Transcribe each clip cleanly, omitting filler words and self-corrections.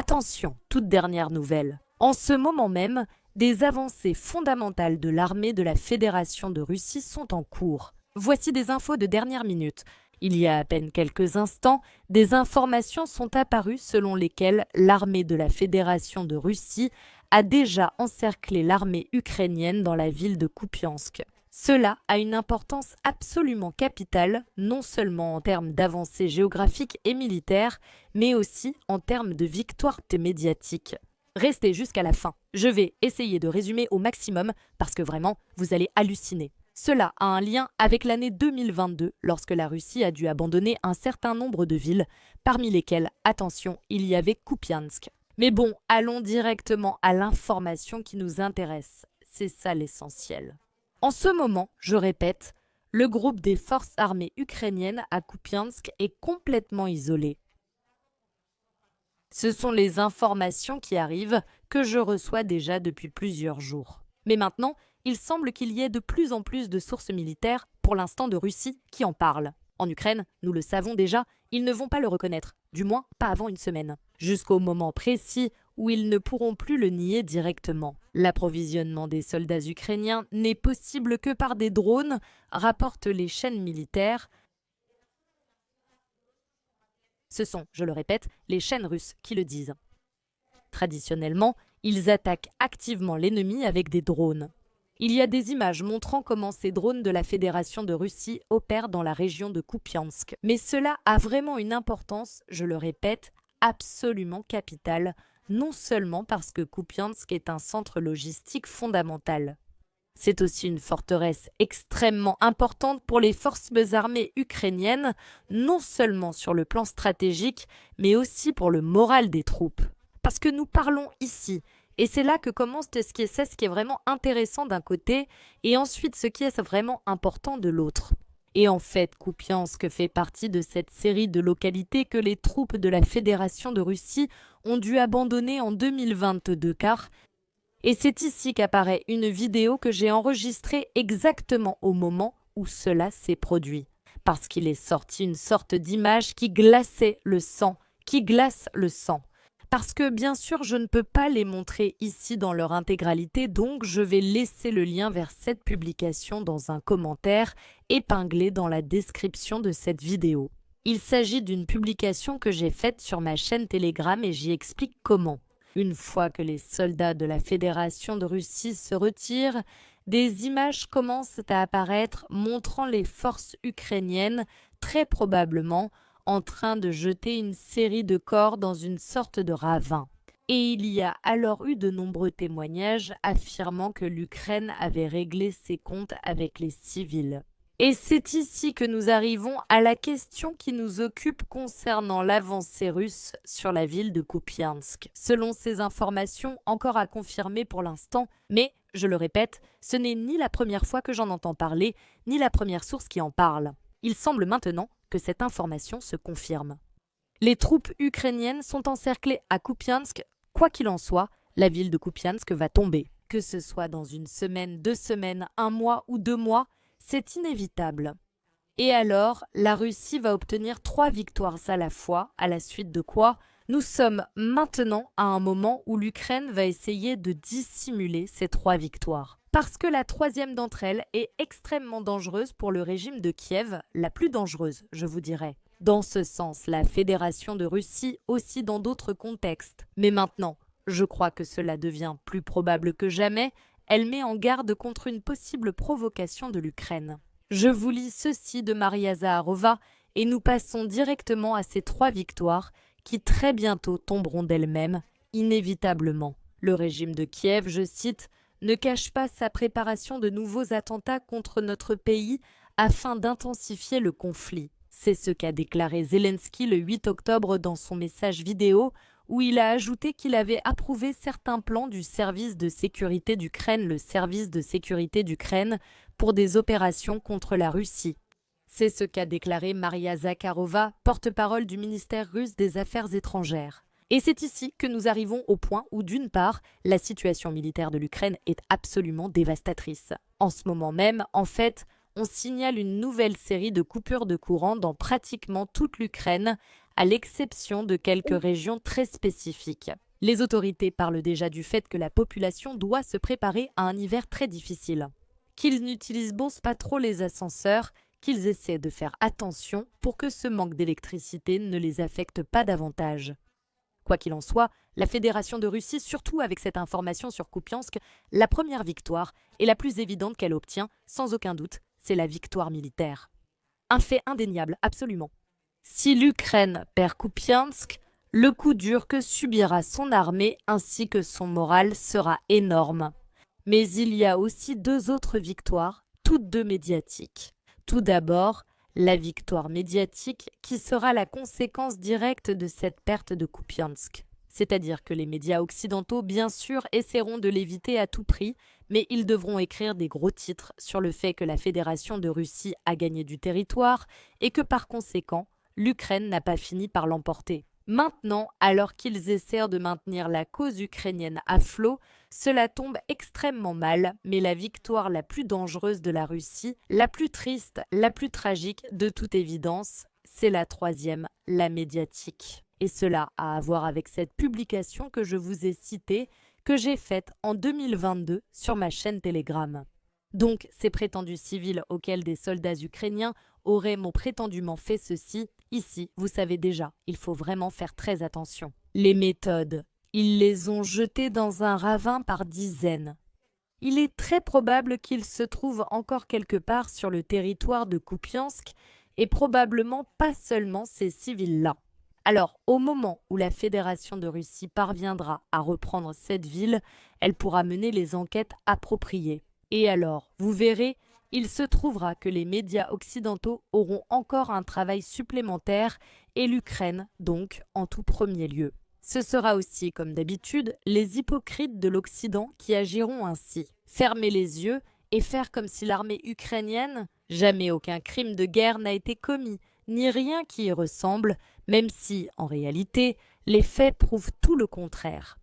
Attention, toute dernière nouvelle. En ce moment même, des avancées fondamentales de l'armée de la Fédération de Russie sont en cours. Voici des infos de dernière minute. Il y a à peine quelques instants, des informations sont apparues selon lesquelles l'armée de la Fédération de Russie a déjà encerclé l'armée ukrainienne dans la ville de Kupiansk. Cela a une importance absolument capitale, non seulement en termes d'avancées géographiques et militaires, mais aussi en termes de victoire médiatique. Restez jusqu'à la fin. Je vais essayer de résumer au maximum parce que vraiment, vous allez halluciner. Cela a un lien avec l'année 2022, lorsque la Russie a dû abandonner un certain nombre de villes, parmi lesquelles, attention, il y avait Kupiansk. Mais bon, allons directement à l'information qui nous intéresse. C'est ça l'essentiel. En ce moment, je répète, le groupe des forces armées ukrainiennes à Kupiansk est complètement isolé. Ce sont les informations qui arrivent que je reçois déjà depuis plusieurs jours. Mais maintenant, il semble qu'il y ait de plus en plus de sources militaires, pour l'instant de Russie, qui en parlent. En Ukraine, nous le savons déjà, ils ne vont pas le reconnaître, du moins pas avant une semaine, jusqu'au moment précis où ils ne pourront plus le nier directement. L'approvisionnement des soldats ukrainiens n'est possible que par des drones, rapportent les chaînes militaires. Ce sont, je le répète, les chaînes russes qui le disent. Traditionnellement, ils attaquent activement l'ennemi avec des drones. Il y a des images montrant comment ces drones de la Fédération de Russie opèrent dans la région de Kupiansk. Mais cela a vraiment une importance, je le répète, absolument capitale, non seulement parce que Kupiansk est un centre logistique fondamental. C'est aussi une forteresse extrêmement importante pour les forces armées ukrainiennes, non seulement sur le plan stratégique, mais aussi pour le moral des troupes. Parce que nous parlons ici, et c'est là que commence ce qui est vraiment intéressant d'un côté, et ensuite ce qui est vraiment important de l'autre. Et en fait, Kupiansk fait partie de cette série de localités que les troupes de la Fédération de Russie ont dû abandonner en 2022 car... Et c'est ici qu'apparaît une vidéo que j'ai enregistrée exactement au moment où cela s'est produit. Parce qu'il est sorti une sorte d'image qui glaçait le sang, qui glace le sang. Parce que bien sûr, je ne peux pas les montrer ici dans leur intégralité, donc je vais laisser le lien vers cette publication dans un commentaire épinglé dans la description de cette vidéo. Il s'agit d'une publication que j'ai faite sur ma chaîne Telegram et j'y explique comment. Une fois que les soldats de la Fédération de Russie se retirent, des images commencent à apparaître montrant les forces ukrainiennes, très probablement, en train de jeter une série de corps dans une sorte de ravin. Et il y a alors eu de nombreux témoignages affirmant que l'Ukraine avait réglé ses comptes avec les civils. Et c'est ici que nous arrivons à la question qui nous occupe concernant l'avancée russe sur la ville de Kupiansk. Selon ces informations, encore à confirmer pour l'instant, mais, je le répète, ce n'est ni la première fois que j'en entends parler, ni la première source qui en parle. Il semble maintenant que cette information se confirme. Les troupes ukrainiennes sont encerclées à Kupiansk. Quoi qu'il en soit, la ville de Kupiansk va tomber. Que ce soit dans une semaine, 2 semaines, 1 mois ou 2 mois, c'est inévitable. Et alors, la Russie va obtenir 3 victoires à la fois, à la suite de quoi nous sommes maintenant à un moment où l'Ukraine va essayer de dissimuler ces 3 victoires. Parce que la 3e d'entre elles est extrêmement dangereuse pour le régime de Kiev, la plus dangereuse, je vous dirais. Dans ce sens, la Fédération de Russie aussi dans d'autres contextes. Mais maintenant, je crois que cela devient plus probable que jamais, elle met en garde contre une possible provocation de l'Ukraine. Je vous lis ceci de Maria Zaharova et nous passons directement à ces 3 victoires qui très bientôt tomberont d'elles-mêmes, inévitablement. Le régime de Kiev, je cite, ne cache pas sa préparation de nouveaux attentats contre notre pays afin d'intensifier le conflit. C'est ce qu'a déclaré Zelensky le 8 octobre dans son message vidéo où il a ajouté qu'il avait approuvé certains plans du service de sécurité d'Ukraine, le service de sécurité d'Ukraine, pour des opérations contre la Russie. C'est ce qu'a déclaré Maria Zakharova, porte-parole du ministère russe des Affaires étrangères. Et c'est ici que nous arrivons au point où, d'une part, la situation militaire de l'Ukraine est absolument dévastatrice. En ce moment même, en fait, on signale une nouvelle série de coupures de courant dans pratiquement toute l'Ukraine, à l'exception de quelques régions très spécifiques. Les autorités parlent déjà du fait que la population doit se préparer à un hiver très difficile, qu'ils n'utilisent pas trop les ascenseurs, qu'ils essaient de faire attention pour que ce manque d'électricité ne les affecte pas davantage. Quoi qu'il en soit, la Fédération de Russie, surtout avec cette information sur Kupiansk, la première victoire et la plus évidente qu'elle obtient, sans aucun doute, c'est la victoire militaire. Un fait indéniable, absolument. Si l'Ukraine perd Kupiansk, le coup dur que subira son armée ainsi que son moral sera énorme. Mais il y a aussi deux autres victoires, toutes deux médiatiques. Tout d'abord, la victoire médiatique qui sera la conséquence directe de cette perte de Kupiansk. C'est-à-dire que les médias occidentaux, bien sûr, essaieront de l'éviter à tout prix, mais ils devront écrire des gros titres sur le fait que la Fédération de Russie a gagné du territoire et que par conséquent, l'Ukraine n'a pas fini par l'emporter. Maintenant, alors qu'ils essaient de maintenir la cause ukrainienne à flot, cela tombe extrêmement mal, mais la victoire la plus dangereuse de la Russie, la plus triste, la plus tragique de toute évidence, c'est la troisième, la médiatique. Et cela a à voir avec cette publication que je vous ai citée, que j'ai faite en 2022 sur ma chaîne Telegram. Donc, ces prétendus civils auxquels des soldats ukrainiens auraient prétendument fait ceci, ici, vous savez déjà, il faut vraiment faire très attention. Les méthodes, ils les ont jetés dans un ravin par dizaines. Il est très probable qu'ils se trouvent encore quelque part sur le territoire de Kupiansk et probablement pas seulement ces civils-là. Alors, au moment où la Fédération de Russie parviendra à reprendre cette ville, elle pourra mener les enquêtes appropriées. Et alors, vous verrez, il se trouvera que les médias occidentaux auront encore un travail supplémentaire et l'Ukraine, donc, en tout premier lieu. Ce sera aussi, comme d'habitude, les hypocrites de l'Occident qui agiront ainsi. Fermer les yeux et faire comme si l'armée ukrainienne, jamais aucun crime de guerre n'a été commis, ni rien qui y ressemble, même si, en réalité, les faits prouvent tout le contraire.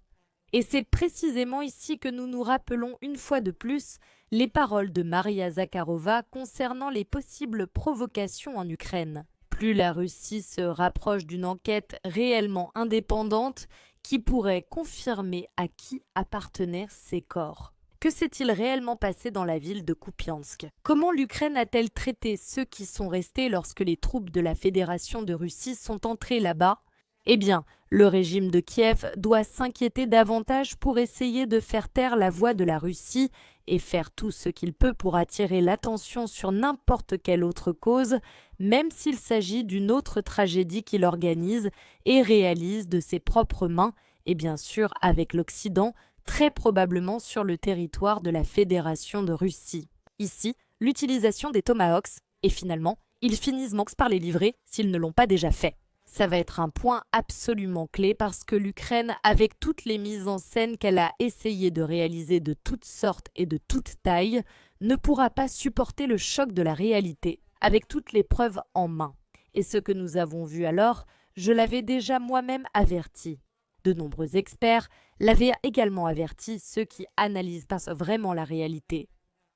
Et c'est précisément ici que nous nous rappelons une fois de plus les paroles de Maria Zakharova concernant les possibles provocations en Ukraine. Plus la Russie se rapproche d'une enquête réellement indépendante qui pourrait confirmer à qui appartenaient ces corps. Que s'est-il réellement passé dans la ville de Kupiansk? Comment l'Ukraine a-t-elle traité ceux qui sont restés lorsque les troupes de la Fédération de Russie sont entrées là-bas? Eh bien, le régime de Kiev doit s'inquiéter davantage pour essayer de faire taire la voix de la Russie et faire tout ce qu'il peut pour attirer l'attention sur n'importe quelle autre cause, même s'il s'agit d'une autre tragédie qu'il organise et réalise de ses propres mains, et bien sûr avec l'Occident, très probablement sur le territoire de la Fédération de Russie. Ici, l'utilisation des Tomahawks, et finalement, ils finissent par les livrer s'ils ne l'ont pas déjà fait. Ça va être un point absolument clé parce que l'Ukraine, avec toutes les mises en scène qu'elle a essayé de réaliser de toutes sortes et de toutes tailles, ne pourra pas supporter le choc de la réalité, avec toutes les preuves en main. Et ce que nous avons vu alors, je l'avais déjà moi-même averti. De nombreux experts l'avaient également averti, ceux qui analysent vraiment la réalité.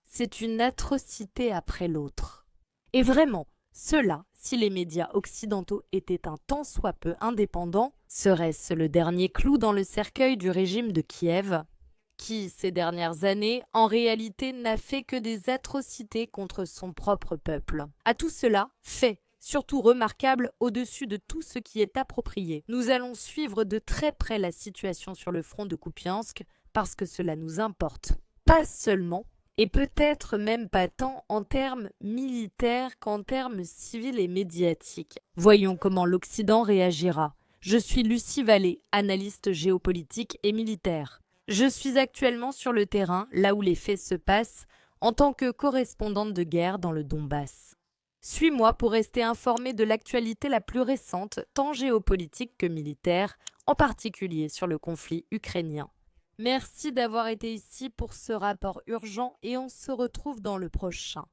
C'est une atrocité après l'autre. Et vraiment, cela, si les médias occidentaux étaient un tant soit peu indépendants, serait-ce le dernier clou dans le cercueil du régime de Kiev, qui, ces dernières années, en réalité n'a fait que des atrocités contre son propre peuple. À tout cela, fait, surtout remarquable au-dessus de tout ce qui est approprié. Nous allons suivre de très près la situation sur le front de Kupiansk, parce que cela nous importe. Pas seulement, et peut-être même pas tant en termes militaires qu'en termes civils et médiatiques. Voyons comment l'Occident réagira. Je suis Lucie Vallée, analyste géopolitique et militaire. Je suis actuellement sur le terrain, là où les faits se passent, en tant que correspondante de guerre dans le Donbass. Suis-moi pour rester informé de l'actualité la plus récente, tant géopolitique que militaire, en particulier sur le conflit ukrainien. Merci d'avoir été ici pour ce rapport urgent et on se retrouve dans le prochain.